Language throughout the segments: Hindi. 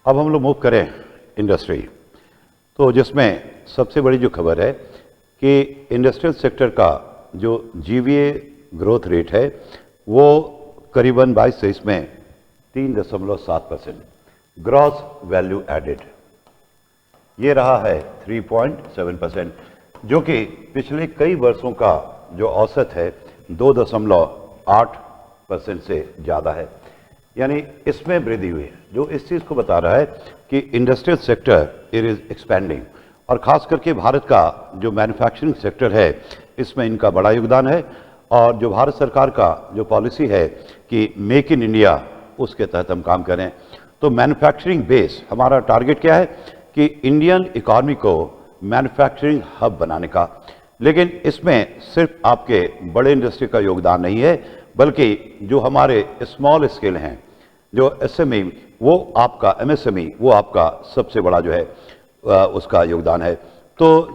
अब हम लोग मूव करें इंडस्ट्री, तो जिसमें सबसे बड़ी जो खबर है कि इंडस्ट्रियल सेक्टर का जो जीवीए ग्रोथ रेट है वो करीबन 22-23 में 3.7%, ग्रॉस वैल्यू एडेड ये रहा है 3.7%, जो कि पिछले कई वर्षों का जो औसत है 2.8% से ज़्यादा है, यानी इसमें वृद्धि हुई है, जो इस चीज़ को बता रहा है कि industrial sector it is expanding. और ख़ास करके भारत का जो मैन्युफैक्चरिंग सेक्टर है इसमें इनका बड़ा योगदान है। और जो भारत सरकार का जो पॉलिसी है कि मेक इन इंडिया, उसके तहत हम काम करें। तो मैन्युफैक्चरिंग बेस हमारा टारगेट क्या है कि इंडियन इकॉनमी को मैन्युफैक्चरिंग हब बनाने का। लेकिन इसमें सिर्फ आपके बड़े इंडस्ट्री का योगदान नहीं है, बल्कि जो हमारे स्मॉल स्केल हैं, जो एसएमई, वो आपका एमएसएमई, वो आपका सबसे बड़ा जो है उसका योगदान है। तो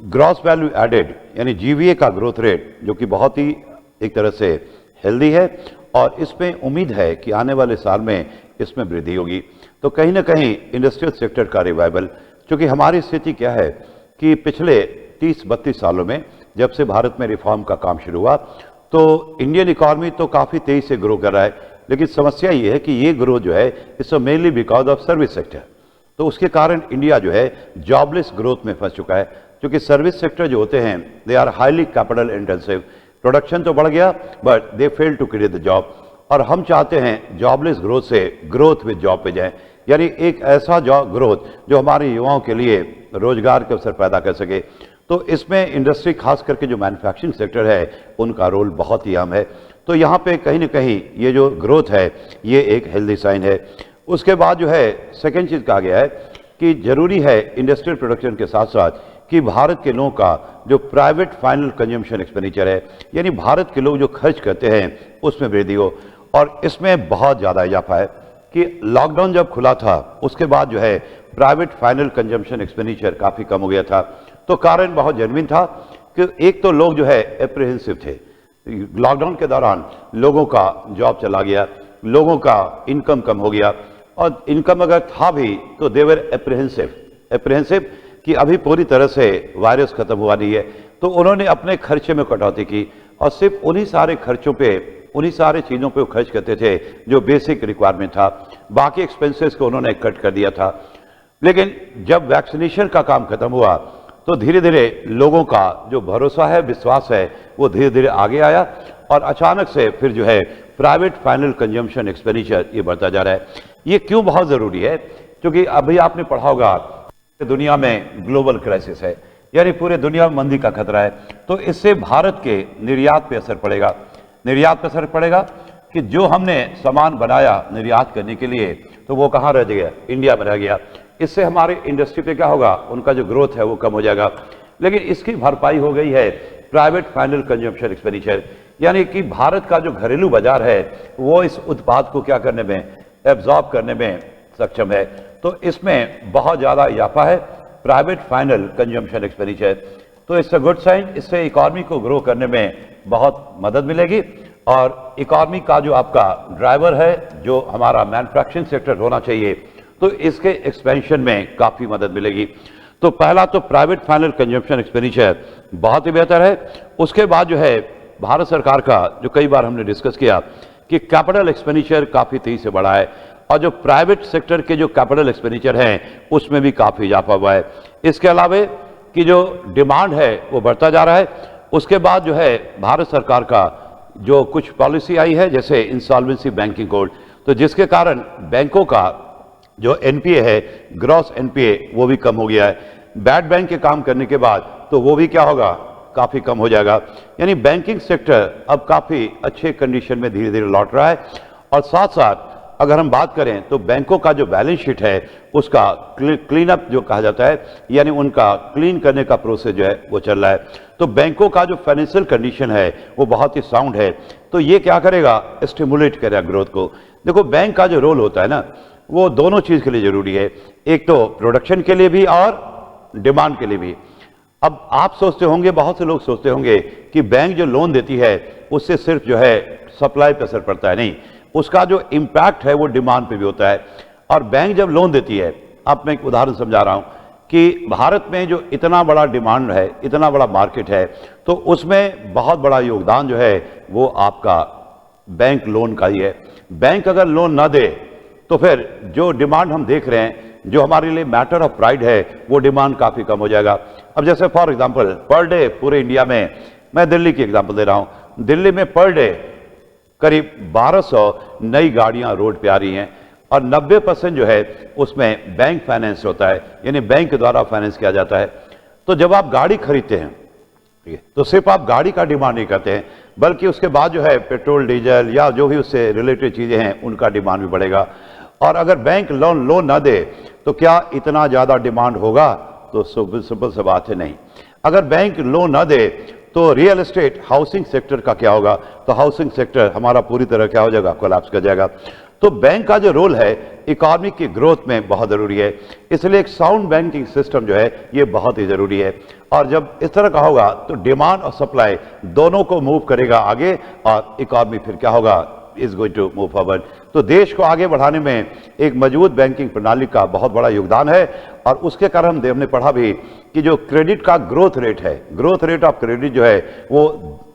ग्रॉस वैल्यू एडेड यानी जीवीए का ग्रोथ रेट जो कि बहुत ही एक तरह से हेल्दी है, और इसमें उम्मीद है कि आने वाले साल में इसमें वृद्धि होगी। तो कहीं ना कहीं इंडस्ट्रियल सेक्टर का रिवाइवल, क्योंकि हमारी स्थिति क्या है कि पिछले 30-32 सालों में जब से भारत में रिफॉर्म का काम शुरू हुआ तो इंडियन इकॉनमी तो काफ़ी तेज़ी से ग्रो कर रहा है, लेकिन समस्या ये है कि ये ग्रोथ जो है it's mainly because of service sector. तो उसके कारण इंडिया जो है जॉबलेस ग्रोथ में फंस चुका है, क्योंकि सर्विस सेक्टर जो होते हैं they are highly capital intensive. Production तो बढ़ गया but they fail to create the job, और हम चाहते हैं जॉबलेस ग्रोथ से ग्रोथ विद जॉब पे जाएं, यानी एक ऐसा जॉब ग्रोथ जो हमारे युवाओं के लिए रोजगार के अवसर पैदा कर सके। तो इसमें इंडस्ट्री, खास करके जो मैन्युफैक्चरिंग सेक्टर है, उनका रोल बहुत ही अहम है। तो यहाँ पे कहीं ना कहीं ये जो ग्रोथ है ये एक हेल्दी साइन है। उसके बाद जो है सेकेंड चीज़ कहा गया है कि जरूरी है इंडस्ट्रियल प्रोडक्शन के साथ साथ कि भारत के लोगों का जो प्राइवेट फाइनल कंजम्पशन एक्सपेंडिचर है, यानी भारत के लोग जो खर्च करते हैं उसमें वृद्धि हो। और इसमें बहुत ज़्यादा इजाफा है कि लॉकडाउन जब खुला था उसके बाद जो है प्राइवेट फाइनल कंजम्पशन एक्सपेंडिचर काफ़ी कम हो गया था। तो कारण बहुत जेन्युइन था कि एक तो लोग जो है एप्रीहेंसिव थे, लॉकडाउन के दौरान लोगों का जॉब चला गया, लोगों का इनकम कम हो गया, और इनकम अगर था भी तो देवर एप्रीहेंसिव कि अभी पूरी तरह से वायरस खत्म हुआ नहीं है। तो उन्होंने अपने खर्चे में कटौती की और सिर्फ उन्हीं सारे खर्चों पे, उन्हीं सारे चीज़ों पे वो खर्च करते थे जो बेसिक रिक्वायरमेंट था, बाकी एक्सपेंसेस को उन्होंने कट कर दिया था। लेकिन जब वैक्सीनेशन का काम खत्म हुआ तो धीरे धीरे लोगों का जो भरोसा है, विश्वास है, वो धीरे धीरे आगे आया, और अचानक से फिर जो है प्राइवेट फाइनल कंजम्पशन एक्सपेंडिचर ये बढ़ता जा रहा है। ये क्यों बहुत ज़रूरी है? क्योंकि अभी आपने पढ़ा होगा कि दुनिया में ग्लोबल क्राइसिस है, यानी पूरे दुनिया में मंदी का खतरा है। तो इससे भारत के निर्यात पे असर पड़ेगा। निर्यात पे असर पड़ेगा कि जो हमने सामान बनाया निर्यात करने के लिए, तो वो कहाँ रह गया? इंडिया में रह गया। इससे हमारे इंडस्ट्री पे क्या होगा? उनका जो ग्रोथ है वो कम हो जाएगा। लेकिन इसकी भरपाई हो गई है प्राइवेट फाइनल कंजम्पशन एक्सपेंडिचर, यानी कि भारत का जो घरेलू बाजार है वो इस उत्पाद को क्या करने में, एब्जॉर्ब करने में सक्षम है। तो इसमें बहुत ज़्यादा इजाफा है प्राइवेट फाइनल कंजम्पशन एक्सपेंडिचर। तो इट्स अ गुड साइन, इससे इकॉनमी को ग्रो करने में बहुत मदद मिलेगी, और इकॉनमी का जो आपका ड्राइवर है, जो हमारा मैन्युफैक्चरिंग सेक्टर होना चाहिए, तो इसके एक्सपेंशन में काफ़ी मदद मिलेगी। तो पहला तो प्राइवेट फाइनल कंजम्पशन एक्सपेंडिचर बहुत ही बेहतर है। उसके बाद जो है भारत सरकार का, जो कई बार हमने डिस्कस किया कि कैपिटल एक्सपेंडिचर काफ़ी तेज़ी से बढ़ा है, और जो प्राइवेट सेक्टर के जो कैपिटल एक्सपेंडिचर हैं उसमें भी काफ़ी इजाफा हुआ है। इसके अलावा कि जो डिमांड है वो बढ़ता जा रहा है। उसके बाद जो है भारत सरकार का जो कुछ पॉलिसी आई है, जैसे इंसॉल्वेंसी बैंकिंग कोड, तो जिसके कारण बैंकों का जो एनपीए है, ग्रॉस एनपीए, वो भी कम हो गया है। बैड बैंक के काम करने के बाद तो वो भी क्या होगा? काफ़ी कम हो जाएगा। यानी बैंकिंग सेक्टर अब काफ़ी अच्छे कंडीशन में धीरे धीरे लौट रहा है। और साथ साथ अगर हम बात करें तो बैंकों का जो बैलेंस शीट है उसका क्लीन अप जो कहा जाता है, यानी उनका क्लीन करने का प्रोसेस जो है वो चल रहा है। तो बैंकों का जो फाइनेंशियल कंडीशन है वो बहुत ही साउंड है। तो ये क्या करेगा? स्टिमुलेट करेगा ग्रोथ को। देखो, बैंक का जो रोल होता है ना, वो दोनों चीज़ के लिए ज़रूरी है, एक तो प्रोडक्शन के लिए भी और डिमांड के लिए भी। अब आप सोचते होंगे, बहुत से लोग सोचते होंगे कि बैंक जो लोन देती है उससे सिर्फ जो है सप्लाई पर असर पड़ता है। नहीं, उसका जो इम्पैक्ट है वो डिमांड पे भी होता है। और बैंक जब लोन देती है, अब मैं एक उदाहरण समझा रहा हूं कि भारत में जो इतना बड़ा डिमांड है, इतना बड़ा मार्केट है, तो उसमें बहुत बड़ा योगदान जो है वो आपका बैंक लोन का ही है। बैंक अगर लोन ना दे तो फिर जो डिमांड हम देख रहे हैं, जो हमारे लिए मैटर ऑफ प्राइड है, वो डिमांड काफ़ी कम हो जाएगा। अब जैसे फॉर एग्जांपल पर डे पूरे इंडिया में, मैं दिल्ली की एग्जांपल दे रहा हूं, दिल्ली में पर डे करीब 1200 नई गाड़ियां रोड पे आ रही हैं और 90% जो है उसमें बैंक फाइनेंस होता है, यानी बैंक के द्वारा फाइनेंस किया जाता है। तो जब आप गाड़ी खरीदते हैं, ठीक है, तो सिर्फ आप गाड़ी का डिमांड नहीं करते हैं, बल्कि उसके बाद जो है पेट्रोल, डीजल या जो भी उससे रिलेटेड चीज़ें हैं उनका डिमांड भी बढ़ेगा। और अगर बैंक लोन ना दे तो क्या इतना ज़्यादा डिमांड होगा? तो सिंपल सी बात है, नहीं। अगर बैंक लोन ना दे तो रियल एस्टेट, हाउसिंग सेक्टर का क्या होगा? तो हाउसिंग सेक्टर हमारा पूरी तरह क्या हो जाएगा? कोलैप्स कर जाएगा। तो बैंक का जो रोल है इकोनॉमी की ग्रोथ में बहुत ज़रूरी है, इसलिए एक साउंड बैंकिंग सिस्टम जो है ये बहुत ही ज़रूरी है। और जब इस तरह का होगा तो डिमांड और सप्लाई दोनों को मूव करेगा आगे, और इकोनॉमी फिर क्या होगा? Is going to move forward. तो देश को आगे बढ़ाने में एक मजबूत बैंकिंग प्रणाली का बहुत बड़ा योगदान है। और उसके कारण हमने पढ़ा भी कि जो क्रेडिट का ग्रोथ रेट है, ग्रोथ रेट ऑफ क्रेडिट जो है वो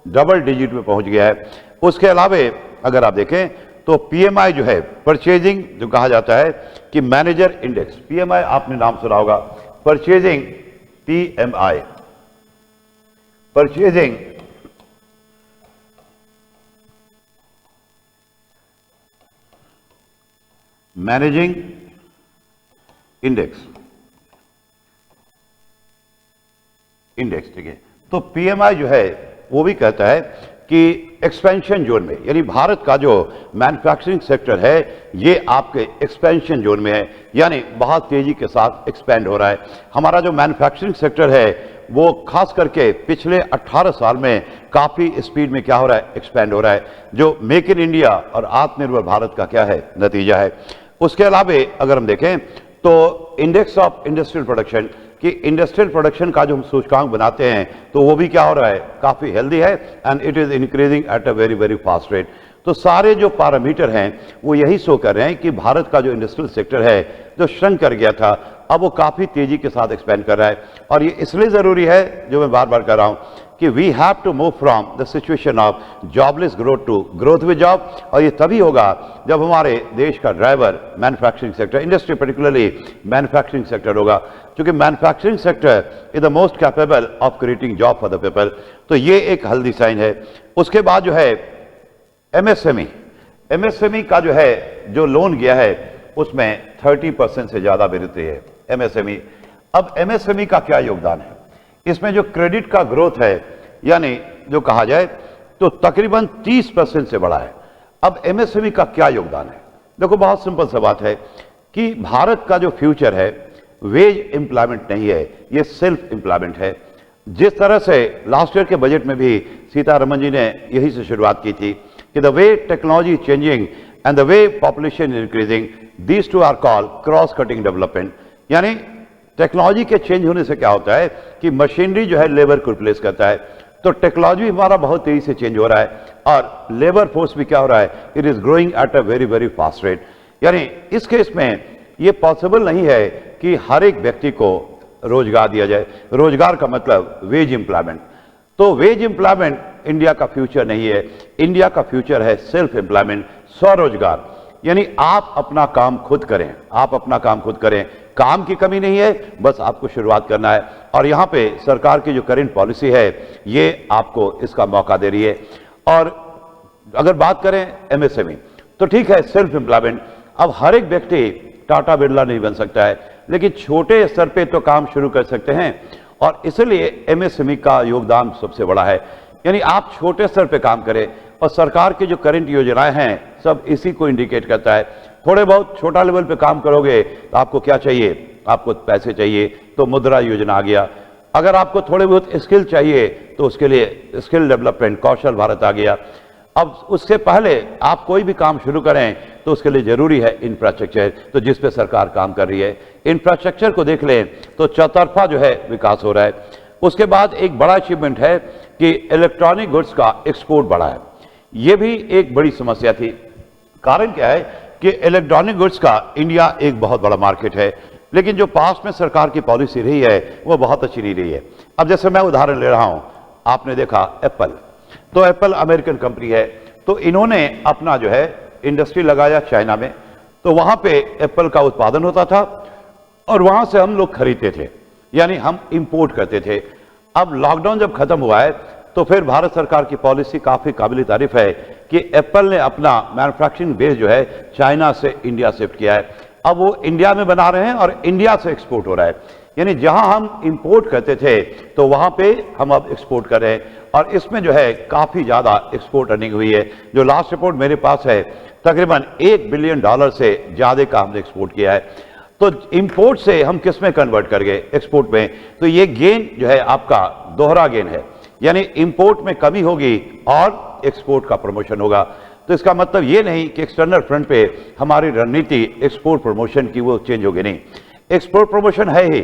डबल डिजिट में पहुंच गया है। उसके अलावा अगर आप देखें तो पीएमआई जो है, परचेजिंग जो कहा जाता है कि मैनेजर इंडेक्स, पीएमआई आपने नाम सुना होगा, purchasing PMI, purchasing managing index, ठीक है। तो पीएमआई जो है वो भी कहता है कि एक्सपेंशन जोन में, यानी भारत का जो मैन्युफैक्चरिंग सेक्टर है ये आपके एक्सपेंशन जोन में है, यानी बहुत तेजी के साथ एक्सपेंड हो रहा है। हमारा जो मैन्युफैक्चरिंग सेक्टर है वो खास करके पिछले 18 साल में काफी स्पीड में क्या हो रहा है? एक्सपेंड हो रहा है, जो मेक इन इंडिया और आत्मनिर्भर भारत का क्या है? नतीजा है। उसके अलावा अगर हम देखें तो इंडेक्स ऑफ इंडस्ट्रियल प्रोडक्शन, कि इंडस्ट्रियल प्रोडक्शन का जो हम सूचकांक बनाते हैं तो वो भी क्या हो रहा है? काफी हेल्दी है, and it is increasing at a very very fast rate. तो सारे जो पैरामीटर हैं वो यही शो कर रहे हैं कि भारत का जो इंडस्ट्रियल सेक्टर है जो श्रंक कर गया था, अब वो काफी तेजी के साथ एक्सपेंड कर रहा है। और ये इसलिए जरूरी है, जो मैं बार बार कर रहा हूं, कि we have to move from the situation of jobless growth to growth with job. और ये तभी होगा जब हमारे देश का driver manufacturing sector, industry particularly manufacturing sector होगा, क्योंकि manufacturing sector is the most capable of creating job for the people. तो ये एक हेल्दी साइन है। उसके बाद जो है एमएसएमई, एमएसएमई का जो है जो लोन गया है उसमें 30% से ज्यादा वृद्धि है एमएसएमई। अब एमएसएमई का क्या योगदान है? इसमें जो क्रेडिट का ग्रोथ है, यानी जो कहा जाए तो तकरीबन 30% से बढ़ा है। अब एमएसएमई का क्या योगदान है? देखो बहुत सिंपल सा बात है कि भारत का जो फ्यूचर है वेज एम्प्लॉयमेंट नहीं है, ये सेल्फ एम्प्लॉयमेंट है। जिस तरह से लास्ट ईयर के बजट में भी सीतारमन जी ने यही से शुरुआत की थी कि the way technology changing and the way population increasing, these two are called cross cutting development. यानी टेक्नोलॉजी के चेंज होने से क्या होता है कि मशीनरी जो है लेबर को रिप्लेस करता है, तो टेक्नोलॉजी हमारा बहुत तेजी से चेंज हो रहा है और लेबर फोर्स भी क्या हो रहा है? It is growing at a very very fast rate. यानी इस केस में ये पॉसिबल नहीं है कि हर एक व्यक्ति को रोजगार दिया जाए। रोजगार का मतलब वेज एम्प्लॉयमेंट। तो वेज एम्प्लॉयमेंट इंडिया का फ्यूचर नहीं है। इंडिया का फ्यूचर है सेल्फ एम्प्लॉयमेंट, स्वरोजगार। यानी आप अपना काम खुद करें, आप अपना काम खुद करें। काम की कमी नहीं है, बस आपको शुरुआत करना है। और यहाँ पे सरकार की जो करंट पॉलिसी है ये आपको इसका मौका दे रही है। और अगर बात करें एमएसएमई, तो ठीक है सेल्फ एम्प्लॉयमेंट। अब हर एक व्यक्ति टाटा बिरला नहीं बन सकता है, लेकिन छोटे स्तर पे तो काम शुरू कर सकते हैं, और इसलिए एमएसएमई का योगदान सबसे बड़ा है। यानी आप छोटे स्तर पे काम करें, और सरकार की जो करंट योजनाएं हैं सब इसी को इंडिकेट करता है। थोड़े बहुत छोटा लेवल पे काम करोगे तो आपको क्या चाहिए? आपको पैसे चाहिए, तो मुद्रा योजना आ गया। अगर आपको थोड़े बहुत स्किल चाहिए तो उसके लिए स्किल डेवलपमेंट, कौशल भारत आ गया। अब उससे पहले आप कोई भी काम शुरू करें तो उसके लिए जरूरी है इंफ्रास्ट्रक्चर, तो जिस पे सरकार काम कर रही है। इंफ्रास्ट्रक्चर को देख लें तो चौतरफा जो है विकास हो रहा है। उसके बाद एक बड़ा अचीवमेंट है कि इलेक्ट्रॉनिक गुड्स का एक्सपोर्ट बढ़ा है। ये भी एक बड़ी समस्या थी। कारण क्या है कि इलेक्ट्रॉनिक गुड्स का इंडिया एक बहुत बड़ा मार्केट है, लेकिन जो पास्ट में सरकार की पॉलिसी रही है वो बहुत अच्छी नहीं रही है। अब जैसे मैं उदाहरण ले रहा हूं, आपने देखा एप्पल, तो एप्पल अमेरिकन कंपनी है, तो इन्होंने अपना जो है इंडस्ट्री लगाया चाइना में, तो वहां पे एप्पल का उत्पादन होता था और वहां से हम लोग खरीदते थे, यानी हम इंपोर्ट करते थे। अब लॉकडाउन जब खत्म हुआ है तो फिर भारत सरकार की पॉलिसी काफी काबिल तारीफ है कि एप्पल ने अपना मैन्युफैक्चरिंग बेस जो है चाइना से इंडिया शिफ्ट किया है। अब वो इंडिया में बना रहे हैं और इंडिया से एक्सपोर्ट हो रहा है, यानी जहां हम इंपोर्ट करते थे तो वहां पे हम अब एक्सपोर्ट कर रहे हैं, और इसमें जो है काफी ज्यादा एक्सपोर्ट अर्निंग हुई है। जो लास्ट रिपोर्ट मेरे पास है, तकरीबन $1 बिलियन से ज्यादा का हमने एक्सपोर्ट किया है। तो इंपोर्ट से हम किस में कन्वर्ट कर गए, एक्सपोर्ट में, तो ये गेन जो है आपका दोहरा गेन है, यानी इंपोर्ट में कमी होगी और एक्सपोर्ट का प्रमोशन होगा। तो इसका मतलब ये नहीं कि एक्सटर्नल फ्रंट पे हमारी रणनीति एक्सपोर्ट प्रमोशन की वो चेंज होगी, नहीं, एक्सपोर्ट प्रमोशन है ही,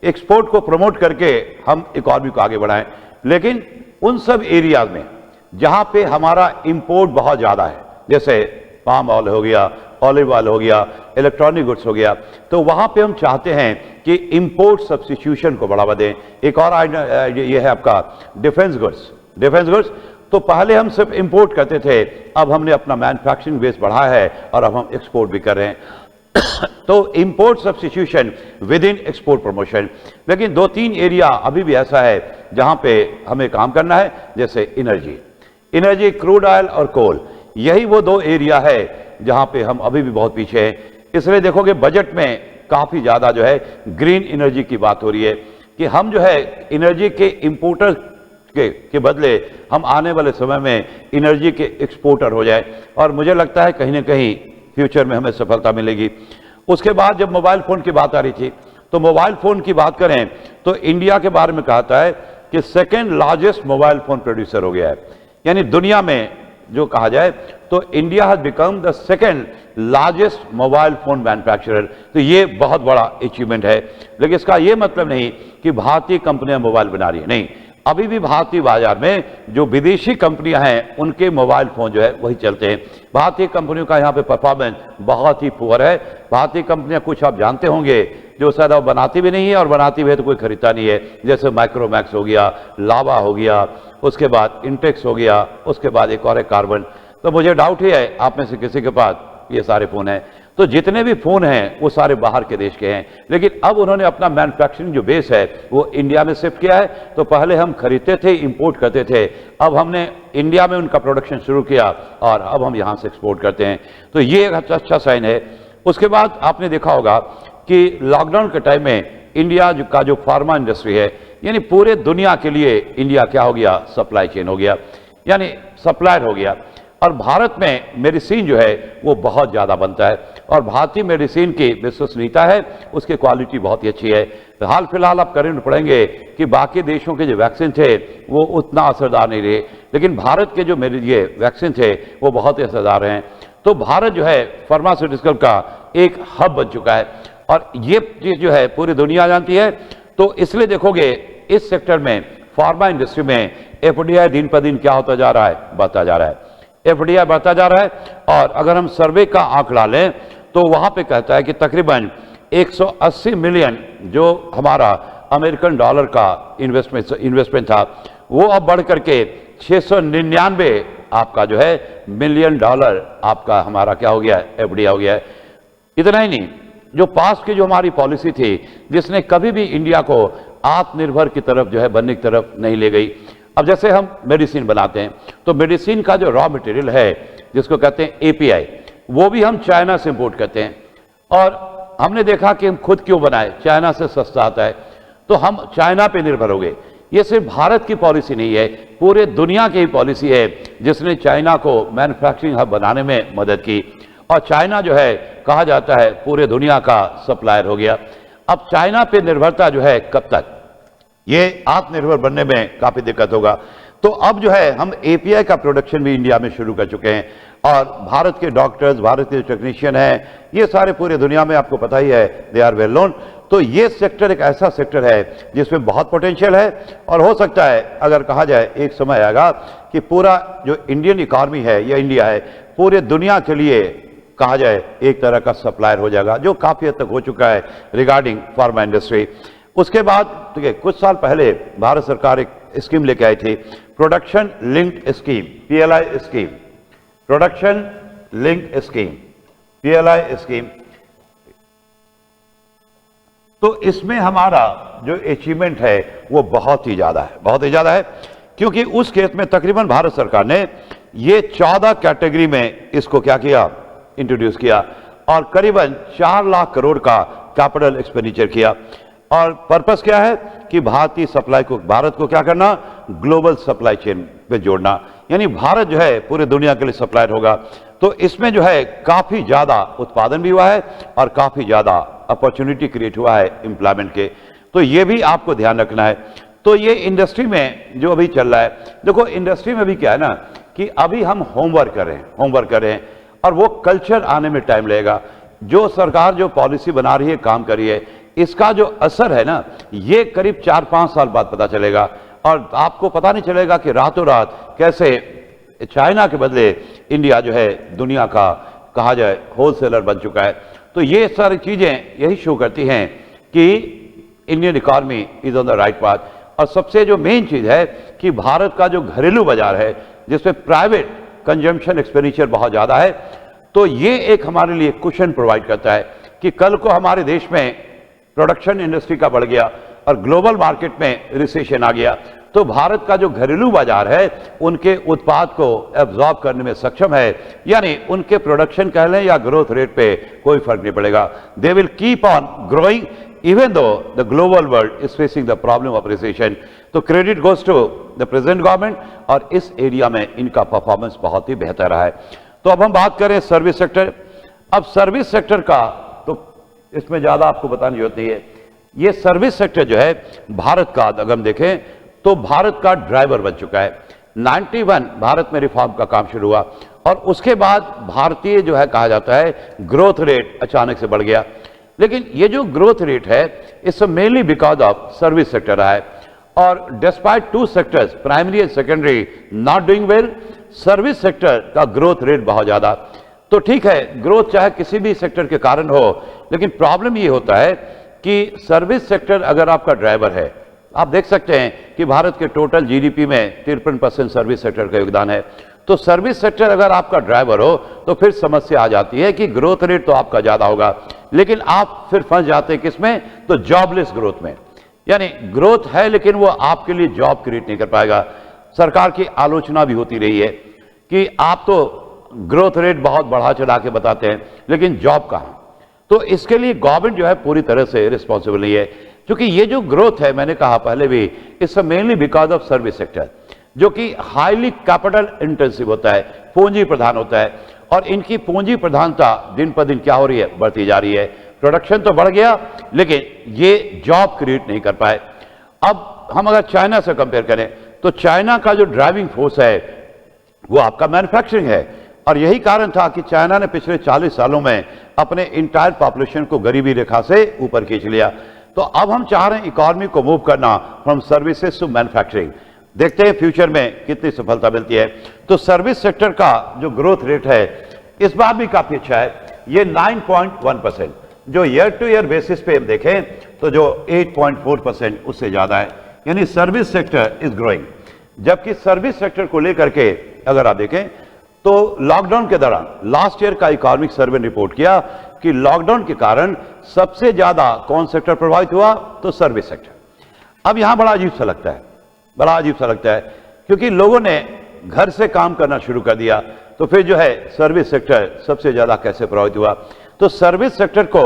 एक्सपोर्ट को प्रमोट करके हम इकॉनमी को आगे बढ़ाएं, लेकिन उन सब एरियाज में जहां पे हमारा इंपोर्ट बहुत ज्यादा है, जैसे पाम ऑयल हो गया, ऑलिव ऑयल हो गया, इलेक्ट्रॉनिक गुड्स हो गया, तो वहां पे हम चाहते हैं कि इंपोर्ट सब्स्टिट्यूशन को बढ़ावा दें। एक और ये है आपका डिफेंस गुड्स। डिफेंस गुड्स तो पहले हम सिर्फ इंपोर्ट करते थे, अब हमने अपना मैन्युफैक्चरिंग बेस बढ़ाया है और अब हम एक्सपोर्ट भी कर रहे हैं। तो import substitution with in export promotion. लेकिन 2-3 एरिया अभी भी ऐसा है जहां पे हमें काम करना है, जैसे एनर्जी, क्रूड ऑयल और कोल, यही वो 2 एरिया है जहां पे हम अभी भी बहुत पीछे हैं। इसलिए देखोगे बजट में काफी ज्यादा जो है ग्रीन एनर्जी की बात हो रही है कि हम जो है एनर्जी के इंपोर्टर के बदले हम आने वाले समय में एनर्जी के एक्सपोर्टर हो जाए, और मुझे लगता है कहीं ना कहीं फ्यूचर में हमें सफलता मिलेगी। उसके बाद जब मोबाइल फोन की बात आ रही थी, तो मोबाइल फोन की बात करें तो इंडिया के बारे में कहता है कि 2nd largest mobile phone producer हो गया है, यानी दुनिया में जो कहा जाए तो India has become the 2nd largest mobile phone manufacturer. तो ये बहुत बड़ा अचीवमेंट है, लेकिन इसका ये मतलब नहीं कि भारतीय कंपनियां मोबाइल बना रही है, नहीं, अभी भी भारतीय बाजार में जो विदेशी कंपनियां हैं उनके मोबाइल फोन जो है वही चलते हैं। भारतीय कंपनियों का यहाँ पे परफॉर्मेंस बहुत ही पुअर है। भारतीय कंपनियां कुछ आप जानते होंगे जो शायद अब बनाती भी नहीं है, और बनाती भी है तो कोई खरीदता नहीं है, जैसे माइक्रोमैक्स हो गया, लावा हो गया, उसके बाद इंटेक्स हो गया, उसके बाद एक और है कार्बन। तो मुझे डाउट ही है आप में से किसी के पास ये सारे फोन हैं। तो जितने भी फोन हैं वो सारे बाहर के देश के हैं, लेकिन अब उन्होंने अपना मैन्युफैक्चरिंग जो बेस है वो इंडिया में शिफ्ट किया है। तो पहले हम खरीदते थे, इंपोर्ट करते थे, अब हमने इंडिया में उनका प्रोडक्शन शुरू किया और अब हम यहाँ से एक्सपोर्ट करते हैं। तो ये एक अच्छा साइन है। उसके बाद आपने देखा होगा कि लॉकडाउन के टाइम में इंडिया का जो फार्मा इंडस्ट्री है, यानी पूरे दुनिया के लिए इंडिया क्या हो गया, सप्लाई चेन हो गया, यानी सप्लायर हो गया। और भारत में मेडिसिन जो है वो बहुत ज़्यादा बनता है, और भारतीय मेडिसिन की विश्वसनीयता है, उसकी क्वालिटी बहुत ही अच्छी है। तो हाल फिलहाल आप करने पड़ेंगे कि बाकी देशों के जो वैक्सीन थे वो उतना असरदार नहीं रहे, लेकिन भारत के जो मेरे ये वैक्सीन थे वो बहुत ही असरदार हैं। तो भारत जो है फार्मास्यूटिकल का एक हब बन चुका है, और ये चीज़ जो है पूरी दुनिया जानती है। तो इसलिए देखोगे इस सेक्टर में, फार्मा इंडस्ट्री में एफडीआई दिन पर दिन क्या होता जा रहा है, बढ़ता जा रहा है, एफडीआई बढ़ता जा रहा है। और अगर हम सर्वे का आंकड़ा लें तो वहां पे कहता है कि तकरीबन 180 मिलियन जो हमारा अमेरिकन डॉलर का इन्वेस्टमेंट था वो अब बढ़ करके 699 आपका जो है मिलियन डॉलर आपका हमारा क्या हो गया है, एफडीआई हो गया है। इतना ही नहीं, जो पास्ट की जो हमारी पॉलिसी थी जिसने कभी भी इंडिया को आत्मनिर्भर की तरफ जो है बनने की तरफ नहीं ले गई। अब जैसे हम मेडिसिन बनाते हैं तो मेडिसिन का जो रॉ मटेरियल है जिसको कहते हैं एपीआई, वो भी हम चाइना से इंपोर्ट करते हैं, और हमने देखा कि हम खुद क्यों बनाए, चाइना से सस्ता आता है, तो हम चाइना पे निर्भर हो गए। ये सिर्फ भारत की पॉलिसी नहीं है, पूरे दुनिया की पॉलिसी है जिसने चाइना को मैन्युफैक्चरिंग हब बनाने में मदद की, और चाइना जो है कहा जाता है पूरे दुनिया का सप्लायर हो गया। अब चाइना पे निर्भरता जो है कब तक, ये आत्मनिर्भर बनने में काफी दिक्कत होगा। तो अब जो है हम एपीआई का प्रोडक्शन भी इंडिया में शुरू कर चुके हैं, और भारत के डॉक्टर्स, भारत के टेक्नीशियन हैं, ये सारे पूरे दुनिया में आपको पता ही है, दे आर वेल नोन। तो ये सेक्टर एक ऐसा सेक्टर है जिसमें बहुत पोटेंशियल है, और हो सकता है अगर कहा जाए एक समय आएगा कि पूरा जो इंडियन इकॉनमी है या इंडिया है पूरे दुनिया के लिए कहा जाए एक तरह का सप्लायर हो जाएगा, जो काफी हद तक हो चुका है रिगार्डिंग फार्मा इंडस्ट्री। उसके बाद ठीक है, कुछ साल पहले भारत सरकार एक स्कीम लेके आई थी, production linked scheme, PLI scheme, production linked scheme, PLI scheme. तो इसमें हमारा जो अचीवमेंट है वो बहुत ही ज्यादा है, बहुत ही ज्यादा है, क्योंकि उस केस में तकरीबन भारत सरकार ने ये 14 कैटेगरी में इसको क्या किया, इंट्रोड्यूस किया, और करीबन 4 लाख करोड़ का कैपिटल एक्सपेंडिचर किया। और पर्पस क्या है कि भारतीय सप्लाई को, भारत को क्या करना, ग्लोबल सप्लाई चेन पे जोड़ना, यानी भारत जो है पूरी दुनिया के लिए सप्लायर होगा। तो इसमें जो है काफी ज्यादा उत्पादन भी हुआ है और काफी ज्यादा अपॉर्चुनिटी क्रिएट हुआ है एम्प्लॉयमेंट के, तो ये भी आपको ध्यान रखना है। तो ये इंडस्ट्री में जो अभी चल रहा है, देखो इंडस्ट्री में भी क्या है ना कि अभी हम होमवर्क कर रहे हैं और वो कल्चर आने में टाइम लगेगा। जो सरकार जो पॉलिसी बना रही है, काम कर रही है, इसका जो असर है ना, ये करीब 4-5 साल बाद पता चलेगा, और आपको पता नहीं चलेगा कि रातों रात कैसे चाइना के बदले इंडिया जो है दुनिया का कहा जाए होलसेलर बन चुका है। तो ये सारी चीजें यही शो करती हैं कि Indian economy is on the right path. और सबसे जो मेन चीज है कि भारत का जो घरेलू बाजार है, जिसमें प्राइवेट कंजम्पशन एक्सपेंडिचर बहुत ज्यादा है, तो ये एक हमारे लिए कुशन प्रोवाइड करता है कि कल को हमारे देश में प्रोडक्शन इंडस्ट्री का बढ़ गया और ग्लोबल मार्केट में रिसेशन आ गया, तो भारत का जो घरेलू बाजार है उनके उत्पाद को एब्जॉर्ब करने में सक्षम है, यानी उनके प्रोडक्शन कह लें या ग्रोथ रेट पे कोई फर्क नहीं पड़ेगा। They will keep on growing even though the global world is facing the problem of recession. तो credit goes to the present government, और इस एरिया में इनका परफॉर्मेंस बहुत ही बेहतर रहा है। तो अब हम बात करें सर्विस सेक्टर। अब सर्विस सेक्टर का तो इसमें ज्यादा आपको बताने की जरूरत नहीं है। ये सर्विस सेक्टर जो है भारत का, अगर हम देखें तो भारत का ड्राइवर बन चुका है। 91 भारत में रिफॉर्म का काम शुरू हुआ और उसके बाद भारतीय जो है कहा जाता है ग्रोथ रेट अचानक से बढ़ गया। लेकिन ये जो ग्रोथ रेट है it's mainly because of service sector रहा है, और despite 2 sectors primary and secondary not doing well, service sector का ग्रोथ रेट बहुत ज्यादा। तो ठीक है, ग्रोथ चाहे किसी भी सेक्टर के कारण हो, लेकिन प्रॉब्लम ये होता है कि सर्विस सेक्टर अगर आपका ड्राइवर है, आप देख सकते हैं कि भारत के टोटल GDP में 53% सर्विस सेक्टर का योगदान है। तो सर्विस सेक्टर अगर आपका ड्राइवर हो तो फिर समस्या आ जाती है कि ग्रोथ रेट तो आपका ज्यादा होगा, लेकिन आप फिर फंस जाते हैं किसमें, तो जॉबलेस ग्रोथ में। यानी ग्रोथ है लेकिन वो आपके लिए जॉब क्रिएट नहीं कर पाएगा। सरकार की आलोचना भी होती रही है कि आप तो ग्रोथ रेट बहुत बढ़ा चढ़ा के बताते हैं, लेकिन जॉब कहां। तो इसके लिए गवर्नमेंट जो है पूरी तरह से रिस्पॉन्सिबल नहीं है, क्योंकि ये जो ग्रोथ है, मैंने कहा पहले भी, it's mainly because of service sector, जो कि हाईली कैपिटल इंटेंसिव होता है, पूंजी प्रधान होता है, और इनकी पूंजी प्रधानता दिन पर दिन क्या हो रही है, बढ़ती जा रही है। प्रोडक्शन तो बढ़ गया लेकिन ये जॉब क्रिएट नहीं कर पाए। अब हम अगर चाइना से कंपेयर करें तो चाइना का जो ड्राइविंग फोर्स है वो आपका मैन्युफैक्चरिंग है, और यही कारण था कि चाइना ने पिछले 40 सालों में अपने इंटायर पॉपुलेशन को गरीबी रेखा से ऊपर खींच लिया। तो अब हम चाह रहे हैं इकोनॉमी को मूव करना फ्रॉम सर्विसेज टू मैन्युफैक्चरिंग। देखते हैं फ्यूचर में कितनी सफलता मिलती है। तो सर्विस सेक्टर का जो ग्रोथ रेट है इस बार भी काफी अच्छा है, ये 9.1%, जो ईयर टू ईयर बेसिस पे हम देखें तो जो 8.4% उससे ज्यादा है, यानी सर्विस सेक्टर इज ग्रोइंग। जबकि सर्विस सेक्टर को लेकर के अगर आप देखें तो लॉकडाउन के दौरान लास्ट ईयर का इकोनॉमिक सर्वे ने रिपोर्ट किया कि लॉकडाउन के कारण सबसे ज्यादा कौन सेक्टर प्रभावित हुआ, तो सर्विस सेक्टर। अब यहां बड़ा अजीब सा लगता है क्योंकि लोगों ने घर से काम करना शुरू कर दिया, तो फिर जो है सर्विस सेक्टर सबसे ज्यादा कैसे प्रभावित हुआ। तो सर्विस सेक्टर को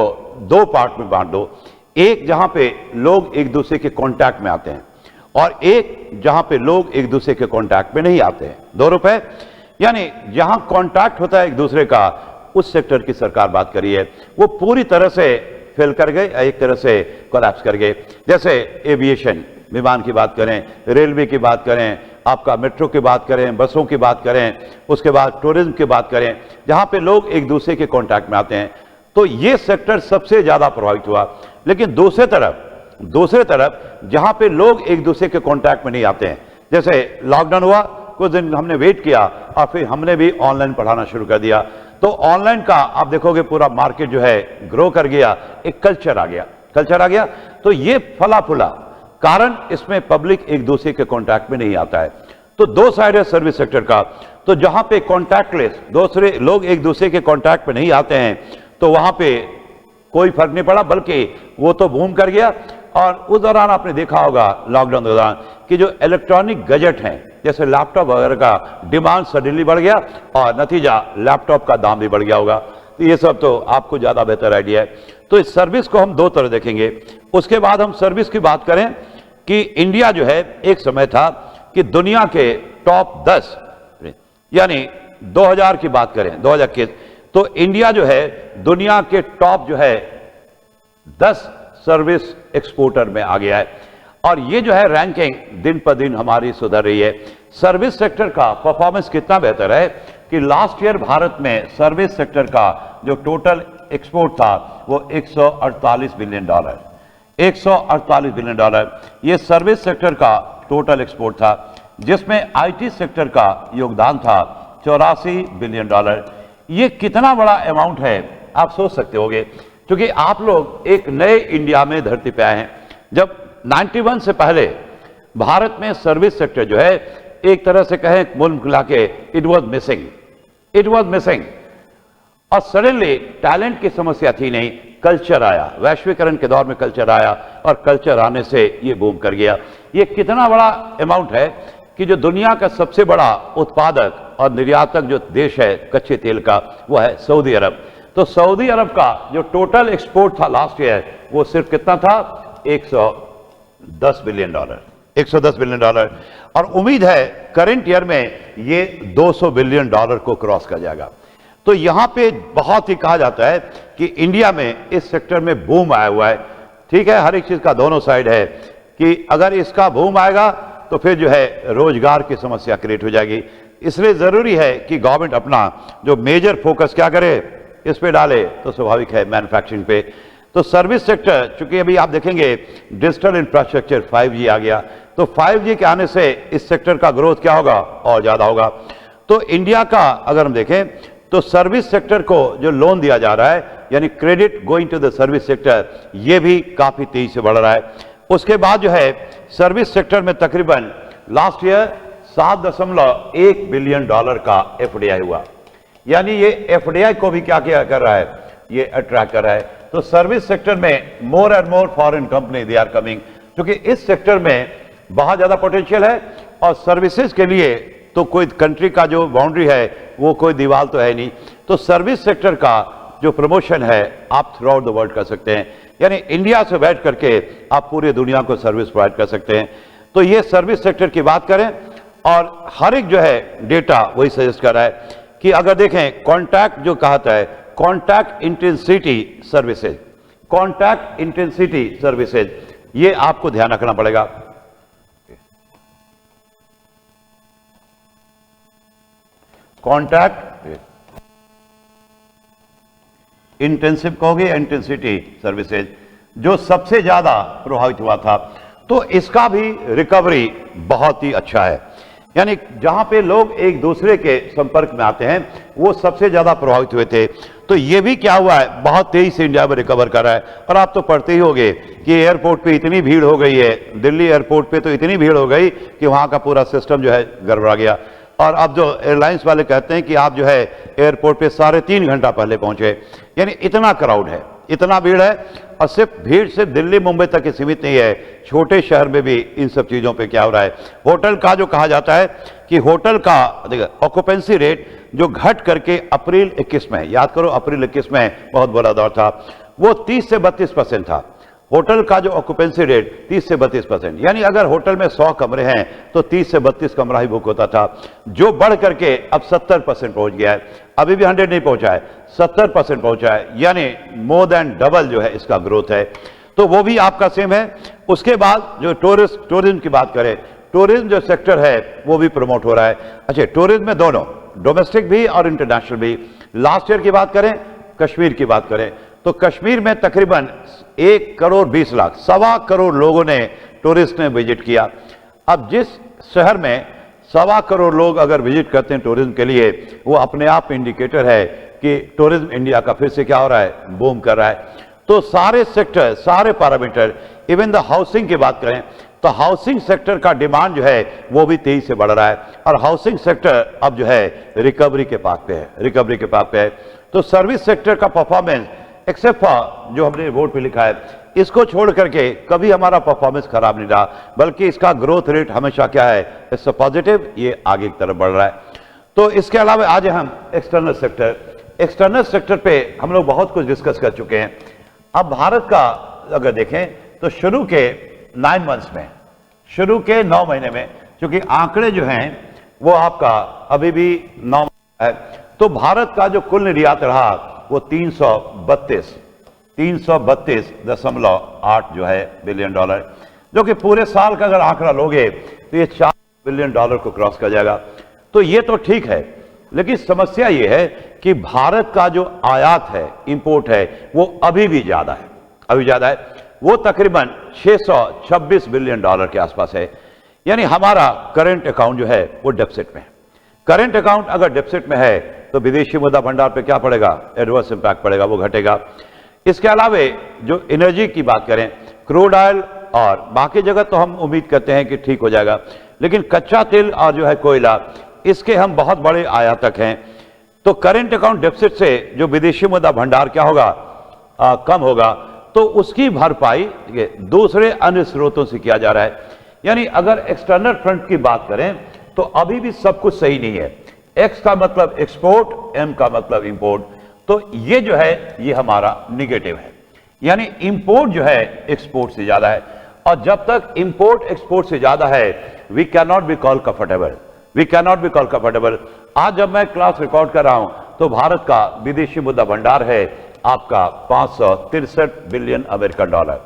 2 पार्ट में बांट दो, एक जहां पे लोग एक दूसरे के कांटेक्ट में आते हैं और एक जहां पे लोग एक दूसरे के कांटेक्ट में नहीं आते हैं। 2 रुपए, यानी जहां कांटेक्ट होता है एक दूसरे का, उस सेक्टर की सरकार बात करी है, वो पूरी तरह से फेल कर गए, एक तरह से कोलैप्स कर गए। जैसे एविएशन, विमान की बात करें, रेलवे की बात करें, आपका मेट्रो की बात करें, बसों की बात करें, उसके बाद टूरिज्म की बात करें, जहां पे लोग एक दूसरे के कांटेक्ट में आते हैं, तो ये सेक्टर सबसे ज्यादा प्रभावित हुआ। लेकिन दूसरे तरफ जहां पे लोग एक दूसरे के कांटेक्ट में नहीं आते हैं, जैसे लॉकडाउन हुआ, कुछ दिन हमने वेट किया और फिर हमने भी ऑनलाइन पढ़ाना शुरू कर दिया, तो ऑनलाइन का आप देखोगे पूरा मार्केट जो है ग्रो कर गया, एक कल्चर आ गया। तो ये फला फूला, कारण इसमें पब्लिक एक दूसरे के कॉन्टैक्ट में नहीं आता है। तो दो साइड है सर्विस सेक्टर का। तो जहां पे कॉन्टैक्टलेस दूसरे लोग एक दूसरे के कॉन्टैक्ट में नहीं आते हैं, तो वहां पे कोई फर्क नहीं पड़ा, बल्कि वो तो बूम कर गया। और उस दौरान आपने देखा होगा लॉकडाउन के दौरान कि जो इलेक्ट्रॉनिक गैजेट हैं जैसे लैपटॉप वगैरह का डिमांड सडनली बढ़ गया और नतीजा लैपटॉप का दाम भी बढ़ गया होगा। तो ये सब तो आपको ज्यादा बेहतर आइडिया है। तो इस सर्विस को हम दो तरह देखेंगे। उसके बाद हम सर्विस की बात करें कि इंडिया जो है एक समय था कि दुनिया के टॉप 10 यानी 2000 की बात करें 2000 के, तो इंडिया जो है दुनिया के टॉप जो है 10 सर्विस एक्सपोर्टर में आ गया है। और ये जो है रैंकिंग दिन पर दिन हमारी सुधर रही है। सर्विस सेक्टर का परफॉर्मेंस कितना बेहतर है कि लास्ट ईयर भारत में सर्विस सेक्टर का जो टोटल एक्सपोर्ट था वो 148 बिलियन डॉलर, 148 बिलियन डॉलर ये सर्विस सेक्टर का टोटल एक्सपोर्ट था, जिसमें आईटी सेक्टर का योगदान था 84 बिलियन डॉलर। ये कितना बड़ा अमाउंट है आप सोच सकते होंगे, क्योंकि आप लोग एक नए इंडिया में धरती पे आए हैं। जब 91 से पहले भारत में सर्विस सेक्टर जो है एक तरह से कहें कुल मिला के इट वॉज मिसिंग। और सडनली टैलेंट की समस्या थी नहीं, कल्चर आया, वैश्वीकरण के दौर में कल्चर आया और कल्चर आने से ये बूम कर गया। ये कितना बड़ा अमाउंट है कि जो दुनिया का सबसे बड़ा उत्पादक और निर्यातक जो देश है कच्चे तेल का वो है सऊदी अरब। तो सऊदी अरब का जो टोटल एक्सपोर्ट था लास्ट ईयर वो सिर्फ कितना था 110 बिलियन डॉलर, 110 बिलियन डॉलर। और उम्मीद है करंट ईयर में ये 200 बिलियन डॉलर को क्रॉस कर जाएगा। तो यहां पे बहुत ही कहा जाता है कि इंडिया में इस सेक्टर में बूम आया हुआ है। ठीक है, हर एक चीज का दोनों साइड है कि अगर इसका बूम आएगा तो फिर जो है रोजगार की समस्या क्रिएट हो जाएगी। इसलिए जरूरी है कि गवर्नमेंट अपना जो मेजर फोकस क्या करे इस पे डाले, तो स्वाभाविक है मैन्युफैक्चरिंग पे। तो सर्विस सेक्टर, चूंकि अभी आप देखेंगे डिजिटल इंफ्रास्ट्रक्चर 5G आ गया, तो 5G के आने से इस सेक्टर का ग्रोथ क्या होगा और ज्यादा होगा। तो इंडिया का अगर हम देखें तो सर्विस सेक्टर को जो लोन दिया जा रहा है यानी credit going to the service sector, ये भी काफी तेजी से बढ़ रहा है। उसके बाद जो है सर्विस सेक्टर में तकरीबन लास्ट ईयर 7.1 बिलियन डॉलर का एफडीआई हुआ, यानी ये एफडीआई को भी क्या कर रहा है, ये अट्रैक्ट कर रहा है। तो सर्विस सेक्टर में more and more foreign company they are coming, क्योंकि इस सेक्टर में बहुत ज्यादा पोटेंशियल है। और सर्विसेज के लिए तो कोई कंट्री का जो बाउंड्री है वो कोई दीवार तो है नहीं। तो सर्विस सेक्टर का जो प्रमोशन है आप थ्रू आउट द वर्ल्ड कर सकते हैं, यानी इंडिया से बैठ करके आप पूरी दुनिया को सर्विस प्रोवाइड कर सकते हैं। तो ये सर्विस सेक्टर की बात करें और हर एक जो है डेटा वही सजेस्ट कर रहा है कि अगर देखें कॉन्टैक्ट जो कहता है contact intensity services, contact intensity services, ये आपको ध्यान रखना पड़ेगा। कॉन्टैक्ट इंटेंसिव कहोगे, इंटेंसिटी सर्विसेज जो सबसे ज्यादा प्रभावित हुआ था, तो इसका भी रिकवरी बहुत ही अच्छा है। यानी जहां पे लोग एक दूसरे के संपर्क में आते हैं वो सबसे ज्यादा प्रभावित हुए थे। तो ये भी क्या हुआ है, बहुत तेजी से इंडिया में रिकवर कर रहा है। और आप तो पढ़ते ही होंगे कि एयरपोर्ट पे इतनी भीड़ हो गई है, दिल्ली एयरपोर्ट पे तो इतनी भीड़ हो गई कि वहां का पूरा सिस्टम जो है गड़बड़ा गया। और अब जो एयरलाइंस वाले कहते हैं कि आप जो है एयरपोर्ट पे 3.5 घंटा पहले पहुंचे, यानी इतना क्राउड है, इतना भीड़ है। और सिर्फ भीड़ सिर्फ दिल्ली मुंबई तक ही सीमित नहीं है, छोटे शहर में भी इन सब चीजों पे क्या हो रहा है। होटल का जो कहा जाता है कि होटल का देखो ऑक्यूपेंसी रेट जो घट करके अप्रैल 21 में, याद करो अप्रैल 21 में बहुत बुरा दौर था, वो 30 से 32% था। होटल का जो ऑक्यूपेंसी रेट 30 से 32%, यानी अगर होटल में 100 कमरे हैं तो 30 से 32 कमरा ही बुक होता था, जो बढ़ करके अब 70% पहुंच गया है। अभी भी 100 नहीं पहुंचा है, 70% पहुंचा है, यानी मोर देन डबल जो है इसका ग्रोथ है। तो वो भी आपका सेम है। उसके बाद जो टूरिज्म की बात करें, टूरिज्म जो सेक्टर है वो भी प्रमोट हो रहा है। अच्छा, टूरिज्म में दोनों डोमेस्टिक भी और इंटरनेशनल भी। लास्ट ईयर की बात करें, कश्मीर की बात करें, तो कश्मीर में तकरीबन 1.20 करोड़, 1.25 करोड़ लोगों ने टूरिस्ट ने विजिट किया। अब जिस शहर में 1.25 करोड़ लोग अगर विजिट करते हैं टूरिज्म के लिए, वो अपने आप इंडिकेटर है कि टूरिज्म इंडिया का फिर से क्या हो रहा है, बूम कर रहा है। तो सारे सेक्टर, सारे पैरामीटर, इवन द हाउसिंग की बात करें तो हाउसिंग सेक्टर का डिमांड जो है वो भी तेजी से बढ़ रहा है और हाउसिंग सेक्टर अब जो है रिकवरी के पाथ पे है, रिकवरी के पाथ पे है। तो सर्विस सेक्टर का परफॉर्मेंस एक्सेप्ट फॉर जो हमने बोर्ड पे लिखा है, इसको छोड़ करके कभी हमारा परफॉर्मेंस खराब नहीं रहा, बल्कि इसका ग्रोथ रेट हमेशा क्या है, इट्स पॉजिटिव, ये आगे की तरफ बढ़ रहा है। तो इसके अलावा आज हम एक्सटर्नल सेक्टर पे हम लोग बहुत कुछ डिस्कस कर चुके हैं। अब भारत का अगर देखें तो शुरू के 9 मंथ्स में, शुरू के 9 महीने में, क्योंकि आंकड़े जो हैं वो आपका अभी भी 9 है, तो भारत का जो कुल निर्यात रहा वो 332.8 जो है बिलियन डॉलर, जो कि पूरे साल का अगर आंकड़ा लोगे तो ये 4 बिलियन डॉलर को क्रॉस कर जाएगा। तो ये तो ठीक है, लेकिन समस्या ये है कि भारत का जो आयात है, इंपोर्ट है, वो अभी भी ज्यादा है, अभी ज्यादा है। वो तकरीबन 626 बिलियन डॉलर के आसपास है। यानी हमारा करंट अकाउंट जो है वो डेफिसिट में है। करंट अकाउंट अगर डेफिसिट में है तो विदेशी मुद्रा भंडार पे क्या पड़ेगा, एडवर्स इंपैक्ट पड़ेगा, वो घटेगा। इसके अलावा जो एनर्जी की बात करें, क्रूड ऑयल और बाकी जगह तो हम उम्मीद करते हैं कि ठीक हो जाएगा, लेकिन कच्चा तेल और जो है कोयला, इसके हम बहुत बड़े आयातक हैं। तो करंट अकाउंट डेफिसिट से जो विदेशी मुद्रा भंडार क्या होगा, कम होगा, तो उसकी भरपाई दूसरे अन्य स्रोतों से किया जा रहा है। यानी अगर एक्सटर्नल फ्रंट की बात करें तो अभी भी सब कुछ सही नहीं है। एक्स का मतलब एक्सपोर्ट, एम का मतलब इंपोर्ट, तो ये जो है ये हमारा निगेटिव है। यानी इंपोर्ट जो है एक्सपोर्ट से ज्यादा है, और जब तक इंपोर्ट एक्सपोर्ट से ज्यादा है we can not be call comfortable, we can not be call comfortable. आज जब मैं क्लास रिकॉर्ड कर रहा हूं तो भारत का विदेशी मुद्रा भंडार है आपका 563 बिलियन अमेरिकन डॉलर,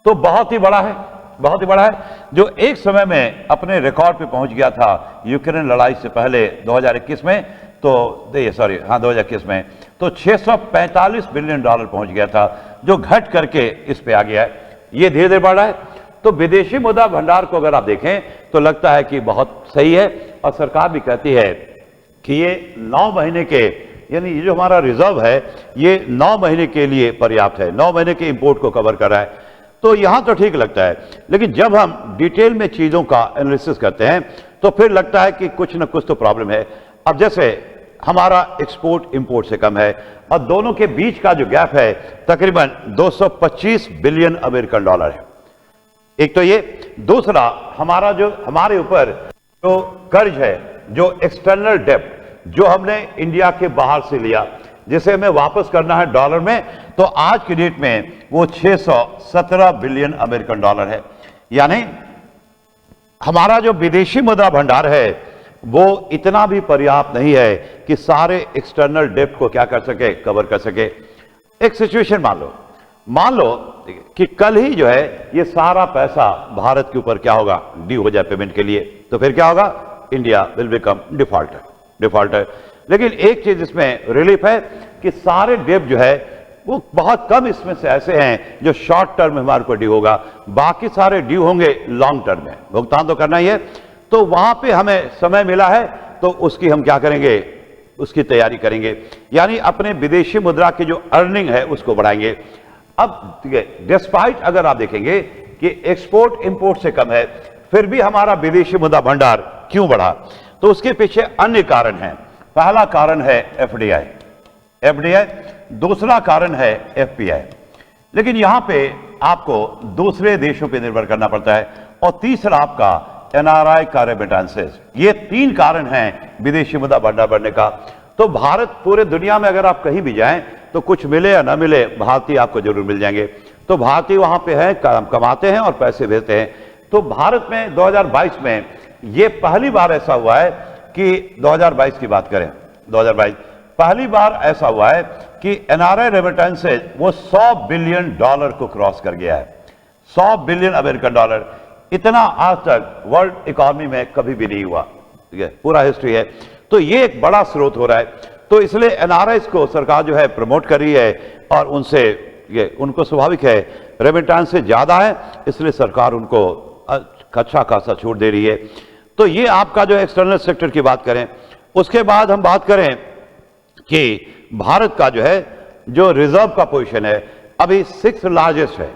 तो बहुत ही बड़ा है, बहुत ही बड़ा है, जो एक समय में अपने रिकॉर्ड पे पहुंच गया था यूक्रेन लड़ाई से पहले 2021 में, तो 2021 में तो 645 बिलियन डॉलर पहुंच गया था, जो घट करके इस पे आ गया है। ये धीरे धीरे बढ़ रहा है। तो विदेशी मुद्रा भंडार को अगर आप देखें तो लगता है कि बहुत सही है, और सरकार भी कहती है कि ये 9 महीने के, यानी ये जो हमारा रिजर्व है ये 9 महीने के लिए पर्याप्त है, 9 महीने के इंपोर्ट को कवर कर रहा है। तो यहां तो ठीक लगता है, लेकिन जब हम डिटेल में चीजों का एनालिसिस करते हैं तो फिर लगता है कि कुछ ना कुछ तो प्रॉब्लम है। अब जैसे हमारा एक्सपोर्ट इंपोर्ट से कम है और दोनों के बीच का जो गैप है तकरीबन 225 बिलियन अमेरिकन डॉलर है। एक तो ये, दूसरा हमारा जो हमारे ऊपर जो कर्ज है, जो एक्सटर्नल डेब्ट जो हमने इंडिया के बाहर से लिया, जिसे हमें वापस करना है डॉलर में, तो आज की डेट में वो 617 बिलियन अमेरिकन डॉलर है। यानी हमारा जो विदेशी मुद्रा भंडार है वो इतना भी पर्याप्त नहीं है कि सारे एक्सटर्नल डेब्ट को क्या कर सके, कवर कर सके। एक सिचुएशन मान लो कि कल ही जो है ये सारा पैसा भारत के ऊपर क्या होगा, ड्यू हो जाए पेमेंट के लिए, तो फिर क्या होगा, इंडिया विल बिकम डिफॉल्टर। लेकिन एक चीज इसमें रिलीफ है कि सारे डेब्ट जो है वो बहुत कम इसमें से ऐसे हैं जो शॉर्ट टर्म में हमारे को ड्यू होगा, बाकी सारे ड्यू होंगे लॉन्ग टर्म में, भुगतान तो करना ही है। तो वहां पे हमें समय मिला है तो उसकी हम क्या करेंगे, उसकी तैयारी करेंगे, यानी अपने विदेशी मुद्रा की जो अर्निंग है उसको बढ़ाएंगे। अब डिस्पाइट अगर आप देखेंगे कि एक्सपोर्ट इंपोर्ट से कम है, फिर भी हमारा विदेशी मुद्रा भंडार क्यों बढ़ा, तो उसके पीछे अन्य कारण हैं। पहला कारण है एफडीआई, दूसरा कारण है एफपीआई, लेकिन यहां पे आपको दूसरे देशों पे निर्भर करना पड़ता है, और तीसरा आपका एनआरआई का रेमिटेंसेस। ये 3 कारण हैं विदेशी मुद्रा भंडार बढ़ने का। तो भारत, पूरे दुनिया में अगर आप कहीं भी जाएं तो कुछ मिले या ना मिले, भारतीय आपको जरूर मिल जाएंगे। तो भारतीय वहां पे हैं, कमाते हैं और पैसे भेजते हैं। तो भारत में 2022 में ये पहली बार ऐसा हुआ है कि 2022 की बात करें, 2022 पहली बार ऐसा हुआ है कि एनआरआई रेमिटेंसेज वो 100 बिलियन डॉलर को क्रॉस कर गया है। 100 बिलियन अमेरिकन डॉलर, इतना आज तक वर्ल्ड इकोनॉमी में कभी भी नहीं हुआ, ठीक है, पूरा हिस्ट्री है। तो ये एक बड़ा स्रोत हो रहा है। तो इसलिए एनआरआई को सरकार जो है प्रमोट कर रही है, और उनसे ये उनको स्वाभाविक है रेमिटेंस से ज्यादा है, इसलिए सरकार उनको अच्छा खासा छूट दे रही है। तो ये आपका जो एक्सटर्नल सेक्टर की बात करें, उसके बाद हम बात करें कि भारत का जो है जो रिजर्व का पोजीशन है अभी 6th लार्जेस्ट है,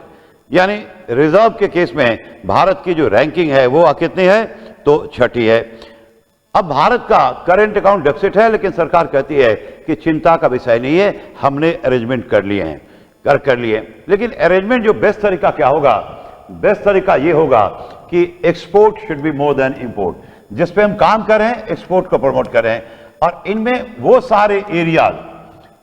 यानी रिजर्व के केस में भारत की जो रैंकिंग है वो कितनी है, तो 6ठी है। अब भारत का करंट अकाउंट डेफिसिट है, लेकिन सरकार कहती है कि चिंता का विषय नहीं है, हमने अरेंजमेंट कर लिए हैं, कर लिए। लेकिन अरेंजमेंट जो बेस्ट तरीका क्या होगा, बेस्ट तरीका ये होगा कि export should be more than import, जिस पे हम काम करें एक्सपोर्ट को प्रमोट करें। और इनमें वो सारे एरिया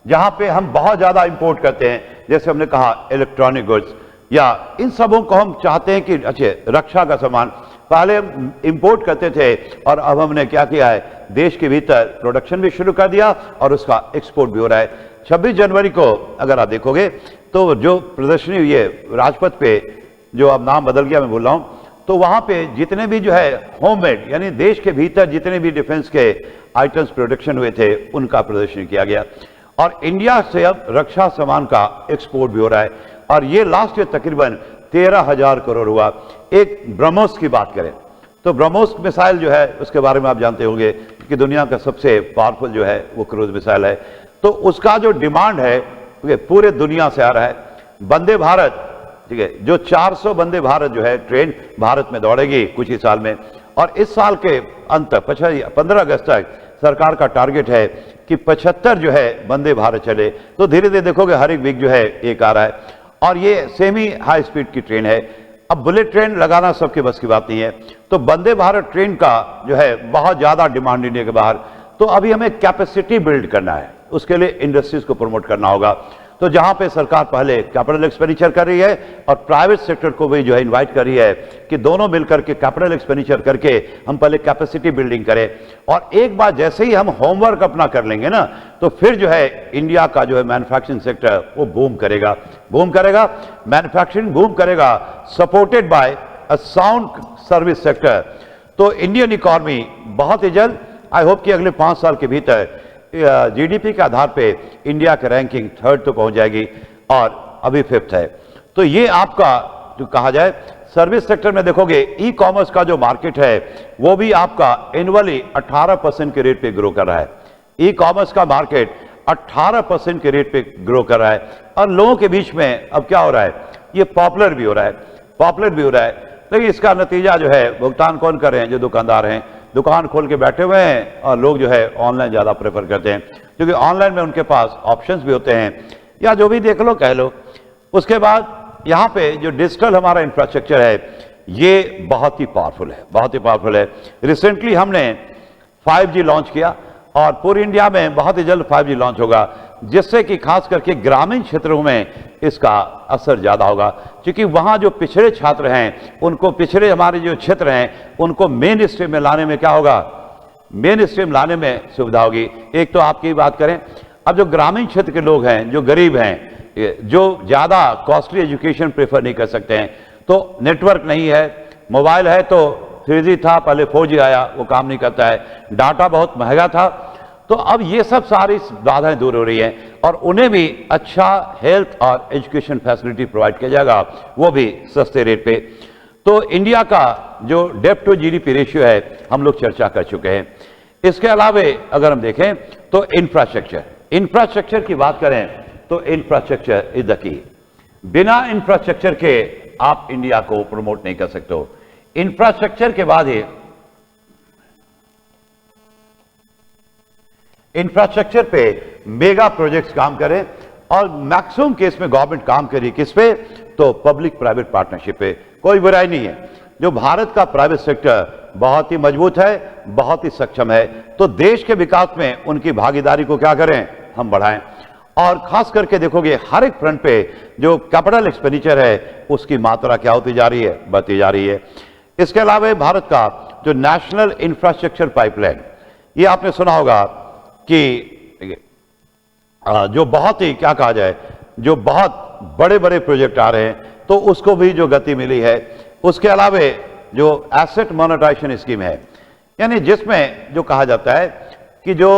जहां पे हम बहुत ज्यादा इंपोर्ट करते हैं, जैसे हमने कहा इलेक्ट्रॉनिक गुड्स, या इन सबों को हम चाहते हैं कि अच्छे रक्षा का सामान पहले हम इंपोर्ट करते थे और अब हमने क्या किया है, देश के भीतर प्रोडक्शन भी शुरू कर दिया और उसका एक्सपोर्ट भी हो रहा है। 26 जनवरी को अगर आप देखोगे तो जो प्रदर्शनी हुई है राजपथ पे, जो अब नाम बदल गया मैं बोल रहा हूं, तो वहां पे जितने भी जो है होममेड यानी देश के भीतर जितने भी डिफेंस के आइटम्स प्रोडक्शन हुए थे उनका प्रदर्शन किया गया। और इंडिया से अब रक्षा सामान का एक्सपोर्ट भी हो रहा है और ये लास्ट ईयर तकरीबन 13,000 करोड़ हुआ। एक ब्रह्मोस की बात करें तो ब्रह्मोस मिसाइल जो है उसके बारे में आप जानते होंगे कि दुनिया का सबसे पावरफुल जो है वो क्रूज मिसाइल है, तो उसका जो डिमांड है पूरे दुनिया से आ रहा है। वंदे भारत, ठीक है, जो 400 वंदे भारत जो है ट्रेन भारत में दौड़ेगी कुछ ही साल में, और इस साल के अंत 15 अगस्त तक सरकार का टारगेट है कि 75 जो है वंदे भारत चले। तो धीरे धीरे देखोगे हर एक वीक जो है एक आ रहा है, और ये सेमी हाई स्पीड की ट्रेन है। अब बुलेट ट्रेन लगाना सबके बस की बात नहीं है, तो वंदे भारत ट्रेन का जो है बहुत ज्यादा डिमांड इंडिया के बाहर। तो अभी हमें कैपेसिटी बिल्ड करना है, उसके लिए इंडस्ट्रीज को प्रमोट करना होगा। तो जहां पे सरकार पहले कैपिटल एक्सपेंडिचर कर रही है और प्राइवेट सेक्टर को भी जो है इनवाइट कर रही है कि दोनों मिलकर के कैपिटल एक्सपेंडिचर करके हम पहले कैपेसिटी बिल्डिंग करें, और एक बार जैसे ही हम होमवर्क अपना कर लेंगे ना, तो फिर जो है इंडिया का जो है मैन्युफैक्चरिंग सेक्टर वो बूम करेगा, मैन्युफैक्चरिंग बूम करेगा, supported by a sound service sector. तो इंडियन इकोनॉमी बहुत ही जल्द, आई होप कि अगले 5 साल के भीतर जीडीपी के आधार पे इंडिया की रैंकिंग 3rd तो पहुंच जाएगी और अभी 5th है। तो ये आपका जो कहा जाए सर्विस सेक्टर में देखोगे ई कॉमर्स का जो मार्केट है वो भी आपका एनुअली 18% के रेट पे ग्रो कर रहा है। ई कॉमर्स का मार्केट 18% के रेट पे ग्रो कर रहा है, और लोगों के बीच में अब क्या हो रहा है, ये पॉपुलर भी हो रहा है। लेकिन इसका नतीजा जो है भुगतान कौन कर रहे हैं, जो दुकानदार हैं, दुकान खोल के बैठे हुए हैं, और लोग जो है ऑनलाइन ज्यादा प्रेफर करते हैं क्योंकि ऑनलाइन में उनके पास ऑप्शंस भी होते हैं, या जो भी देख लो कह लो। उसके बाद यहाँ पे जो डिजिटल हमारा इंफ्रास्ट्रक्चर है ये बहुत ही पावरफुल है। रिसेंटली हमने 5G लॉन्च किया और पूरी इंडिया में बहुत ही जल्द 5G लॉन्च होगा, जिससे कि खास करके ग्रामीण क्षेत्रों में इसका असर ज्यादा होगा, क्योंकि वहां जो पिछड़े छात्र हैं उनको, पिछड़े हमारे जो क्षेत्र हैं उनको मेन स्ट्रीम में लाने में क्या होगा, मेन स्ट्रीम लाने में सुविधा होगी। एक तो आपकी बात करें, अब जो ग्रामीण क्षेत्र के लोग हैं, जो गरीब हैं, जो ज्यादा कॉस्टली एजुकेशन प्रेफर नहीं कर सकते हैं, तो नेटवर्क नहीं है, मोबाइल है तो 3G था, पहले 4G आया, वो काम नहीं करता है, डाटा बहुत महंगा था, तो अब ये सब सारी बाधाएं दूर हो रही हैं और उन्हें भी अच्छा हेल्थ और एजुकेशन फैसिलिटी प्रोवाइड किया जाएगा, वो भी सस्ते रेट पे। तो इंडिया का जो डेब्ट टू जीडीपी रेशियो है हम लोग चर्चा कर चुके हैं। इसके अलावा अगर हम देखें तो इंफ्रास्ट्रक्चर की बात करें तो इंफ्रास्ट्रक्चर इज द की। बिना इंफ्रास्ट्रक्चर के आप इंडिया को प्रमोट नहीं कर सकते हो। इंफ्रास्ट्रक्चर के बाद ही इंफ्रास्ट्रक्चर पे मेगा प्रोजेक्ट्स काम करें, और मैक्सिमम केस में गवर्नमेंट काम करी किस पे, तो पब्लिक प्राइवेट पार्टनरशिप पे। कोई बुराई नहीं है, जो भारत का प्राइवेट सेक्टर बहुत ही मजबूत है, बहुत ही सक्षम है, तो देश के विकास में उनकी भागीदारी को क्या करें, हम बढ़ाएं। और खास करके देखोगे हर एक फ्रंट पे जो कैपिटल एक्सपेंडिचर है उसकी मात्रा क्या होती जा रही है, बढ़ती जा रही है। इसके अलावा भारत का जो नेशनल इंफ्रास्ट्रक्चर पाइपलाइन, ये आपने सुना होगा कि जो बहुत ही क्या कहा जाए, जो बहुत बड़े बड़े प्रोजेक्ट आ रहे हैं, तो उसको भी जो गति मिली है। उसके अलावा जो एसेट मोनेटाइजेशन स्कीम है, यानी जिसमें जो कहा जाता है कि जो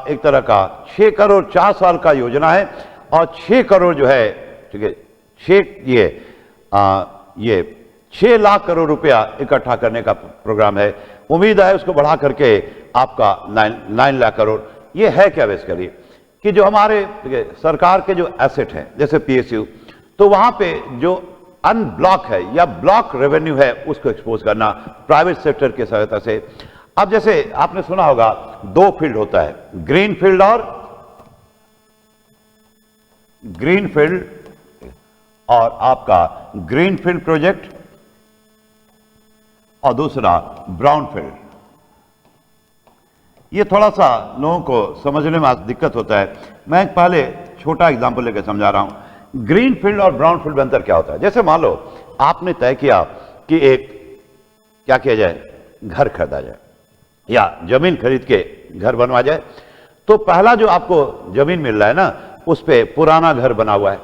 एक तरह का 6 करोड़ 4 साल का योजना है, और 6 करोड़ जो है, ठीक है, 6 लाख करोड़ रुपया इकट्ठा करने का प्रोग्राम है। उम्मीद है उसको बढ़ा करके आपका 9 लाख करोड़, ये है क्या बेसिकली कि जो हमारे सरकार के जो एसेट हैं जैसे पीएसयू, तो वहां पे जो अनब्लॉक है या ब्लॉक रेवेन्यू है उसको एक्सपोज करना प्राइवेट सेक्टर की सहायता से। अब जैसे आपने सुना होगा दो फील्ड होता है, ग्रीन फील्ड और आपका ग्रीन फील्ड प्रोजेक्ट और दूसरा ब्राउन फील्ड। ये थोड़ा सा लोगों को समझने में दिक्कत होता है। मैं एक पहले छोटा एग्जांपल लेकर समझा रहा हूं। ग्रीन फील्ड और ब्राउन फील्ड में अंतर क्या होता है? जैसे मान लो आपने तय किया कि एक क्या किया जाए, घर खरीदा जाए या जमीन खरीद के घर बनवा जाए, तो पहला जो आपको जमीन मिल रहा है ना, उस पे पुराना घर बना हुआ है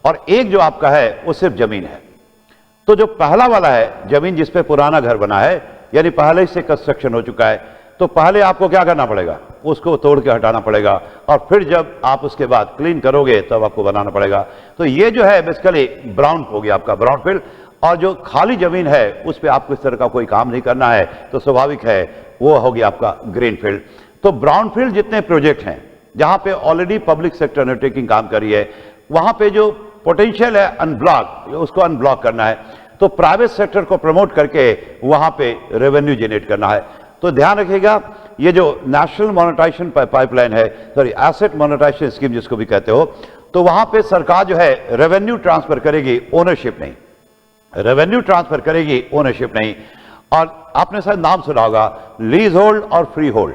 और एक जो आपका है वो सिर्फ जमीन है। तो जो पहला वाला है जमीन जिस पे पुराना घर बना है, यानी पहले से कंस्ट्रक्शन हो चुका है, तो पहले आपको क्या करना पड़ेगा, उसको तोड़ के हटाना पड़ेगा और फिर जब आप उसके बाद क्लीन करोगे तब आपको बनाना पड़ेगा। तो ये जो है बेसिकली ब्राउन हो गया आपका ब्राउन फील्ड। और जो खाली जमीन है उस पर आपको इस तरह का कोई काम नहीं करना है, तो स्वाभाविक है वो हो गया आपका ग्रीन फील्ड। तो ब्राउन फील्ड जितने प्रोजेक्ट हैं जहां पे ऑलरेडी पब्लिक सेक्टर अंडरटेकिंग काम करी है, वहां पे जो पोटेंशियल है अनब्लॉक, उसको अनब्लॉक करना है, तो प्राइवेट सेक्टर को प्रमोट करके वहां पे रेवेन्यू जनरेट करना है। तो ध्यान रखिएगा, ये जो नेशनल मोनेटाइजेशन पाइपलाइन है, सॉरी एसेट मोनेटाइजेशन स्कीम जिसको भी कहते हो, तो वहां पे सरकार जो है रेवेन्यू ट्रांसफर करेगी, ओनरशिप नहीं, रेवेन्यू ट्रांसफर करेगी, ओनरशिप नहीं। और आपने शायद नाम सुना होगा लीज होल्ड और फ्री होल्ड।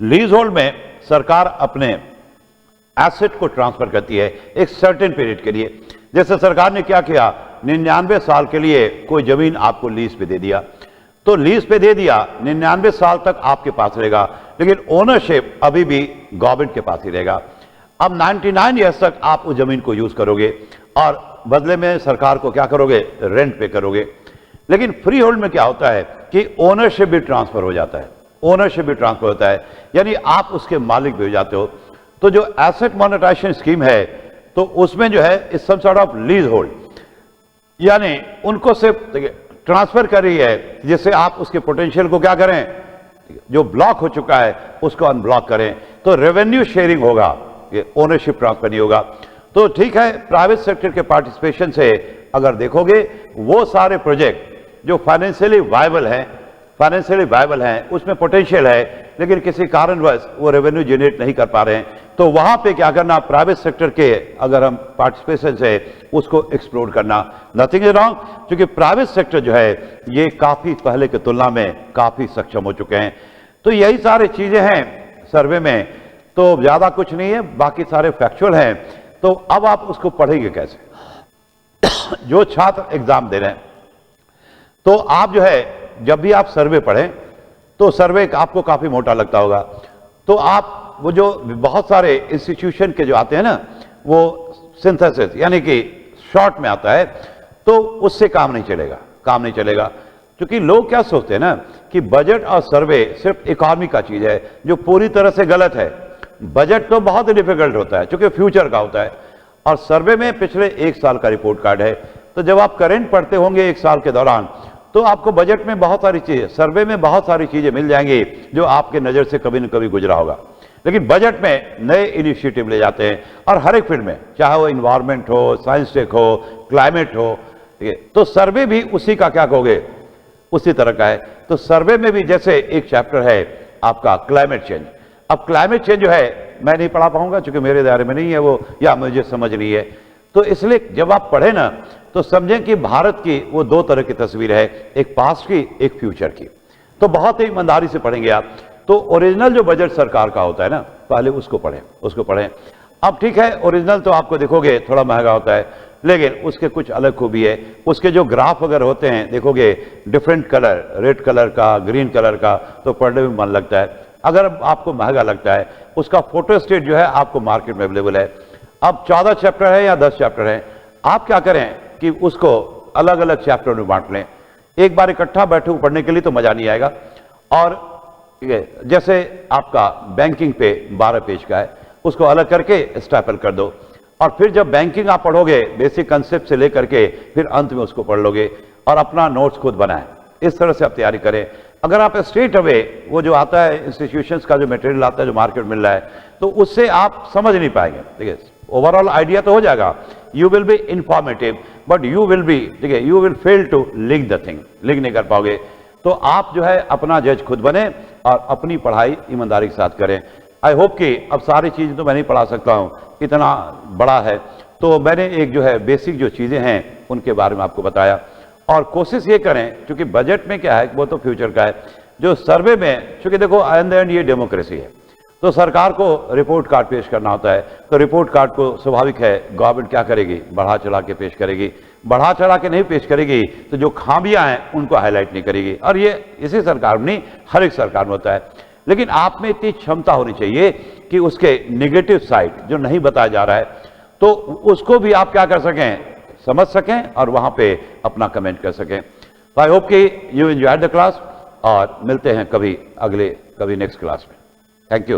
लीज होल्ड में सरकार अपने एसेट को ट्रांसफर करती है एक सर्टेन पीरियड के लिए। जैसे सरकार ने क्या किया, 99 साल के लिए कोई जमीन आपको लीज पे दे दिया, तो लीज पे दे दिया, 99 साल तक आपके पास रहेगा, लेकिन ओनरशिप अभी भी गवर्नमेंट के पास ही रहेगा। अब 99 ईयर्स तक आप उस जमीन को यूज करोगे और बदले में सरकार को क्या करोगे, रेंट पे करोगे। लेकिन फ्री होल्ड में क्या होता है कि ओनरशिप भी ट्रांसफर हो जाता है, ओनरशिप भी ट्रांसफर होता है, यानी आप उसके मालिक भी हो जाते हो। तो जो एसेट मोनेटाइजेशन स्कीम है, तो उसमें जो है इस some sort of leasehold, यानी उनको सिर्फ ट्रांसफर कर रही है, जिससे आप उसके पोटेंशियल को क्या करें, जो ब्लॉक हो चुका है उसको अनब्लॉक करें। तो रेवेन्यू शेयरिंग होगा, ये ओनरशिप ट्रांसफर नहीं होगा। तो ठीक है, प्राइवेट सेक्टर के पार्टिसिपेशन से अगर देखोगे वो सारे प्रोजेक्ट जो फाइनेंशियली वायबल हैं, उसमें पोटेंशियल है, लेकिन किसी कारणवश वो रेवेन्यू जनरेट नहीं कर पा रहे हैं, तो वहां पे क्या करना, प्राइवेट सेक्टर के अगर हम पार्टिसिपेशन से उसको एक्सप्लोर करना, नथिंग इज रॉन्ग, क्योंकि प्राइवेट सेक्टर जो है ये काफी पहले की तुलना में काफी सक्षम हो चुके हैं। तो यही सारी चीजें हैं सर्वे में, तो ज्यादा कुछ नहीं है, बाकी सारे फैक्चुअल हैं। तो अब आप उसको पढ़ेंगे कैसे? जो छात्र एग्जाम दे रहे हैं, तो आप जो है जब भी आप सर्वे पढ़ें, तो सर्वे आपको काफी मोटा लगता होगा, तो आप वो जो बहुत सारे इंस्टीट्यूशन के जो आते हैं ना, वो सिंथेसिस यानी कि शॉर्ट में आता है, तो उससे काम नहीं चलेगा। क्योंकि लोग क्या सोचते हैं ना कि बजट और सर्वे सिर्फ इकोनॉमी का चीज है, जो पूरी तरह से गलत है। बजट तो बहुत ही डिफिकल्ट होता है क्योंकि फ्यूचर का होता है, और सर्वे में पिछले 1 साल का रिपोर्ट कार्ड है। तो जब आप करंट पढ़ते होंगे 1 साल के दौरान, तो आपको बजट में बहुत सारी चीजें, सर्वे में बहुत सारी चीजें मिल जाएंगी जो आपके नजर से कभी न कभी गुजरा होगा। लेकिन बजट में नए इनिशिएटिव ले जाते हैं, और हर एक फील्ड में, चाहे वो इन्वायरमेंट हो, साइंस टेक हो, क्लाइमेट हो, ठीक है, तो सर्वे भी उसी का क्या कहोगे, उसी तरह का है। तो सर्वे में भी जैसे एक चैप्टर है आपका क्लाइमेट चेंज। अब क्लाइमेट चेंज जो है मैं नहीं पढ़ा पाऊंगा क्योंकि मेरे दायरे में नहीं है वो, या मुझे समझ नहीं है। तो इसलिए जब आप पढ़े ना, तो समझें कि भारत की वो 2 तरह की तस्वीर है, एक पास्ट की, एक फ्यूचर की। तो बहुत ही ईमानदारी से पढ़ेंगे आप। तो ओरिजिनल जो बजट सरकार का होता है ना, पहले उसको पढ़ें। अब ठीक है, ओरिजिनल तो आपको देखोगे थोड़ा महंगा होता है, लेकिन उसके कुछ अलग खूबी है। उसके जो ग्राफ अगर होते हैं देखोगे, डिफरेंट कलर, रेड कलर का, ग्रीन कलर का, तो पढ़ने में मन लगता है। अगर आपको महंगा लगता है, उसका फोटो स्टेट जो है आपको मार्केट में अवेलेबल है। अब 14 चैप्टर है या 10 चैप्टर है, आप क्या करें कि उसको अलग अलग चैप्टर में बांट लें। एक बार इकट्ठा बैठे पढ़ने के लिए तो मजा नहीं आएगा। और जैसे आपका बैंकिंग पे 12 पेज का है, उसको अलग करके स्टैपल कर दो, और फिर जब बैंकिंग आप पढ़ोगे बेसिक कंसेप्ट से लेकर के फिर अंत में उसको पढ़ लोगे, और अपना नोट्स खुद बनाएं। इस तरह से आप तैयारी करें। अगर आप स्ट्रेट अवे वो जो आता है इंस्टीट्यूशंस का जो मटेरियल आता है जो मार्केट मिल रहा है, तो उससे आप समझ नहीं पाएंगे। ठीक है, ओवरऑल आइडिया तो हो जाएगा, you will be informative, but you will be, ठीक है, you will fail to link the thing, link नहीं कर पाओगे। तो आप जो है अपना जज खुद बने और अपनी पढ़ाई ईमानदारी के साथ करें। आई होप कि अब सारी चीज़ तो मैं नहीं पढ़ा सकता हूँ, इतना बड़ा है, तो मैंने एक जो है बेसिक जो चीज़ें हैं उनके बारे में आपको बताया। और कोशिश ये करें, क्योंकि बजट में क्या है वो तो फ्यूचर का है, जो सर्वे में, क्योंकि देखो एंड एंड ये डेमोक्रेसी है, तो सरकार को रिपोर्ट कार्ड पेश करना होता है, तो रिपोर्ट कार्ड को स्वाभाविक है गवर्नमेंट क्या करेगी, बढ़ा चढ़ा के पेश करेगी। बढ़ा चढ़ा के नहीं पेश करेगी तो जो खामियां हैं उनको हाईलाइट नहीं करेगी, और ये इसी सरकार में नहीं, हर एक सरकार में होता है। लेकिन आप में इतनी क्षमता होनी चाहिए कि उसके नेगेटिव साइड जो नहीं बताया जा रहा है, तो उसको भी आप क्या कर सकें, समझ सकें और वहां पे अपना कमेंट कर सकें। तो आई होप कि यू एंजॉयड द क्लास, और मिलते हैं कभी नेक्स्ट क्लास में। Thank you.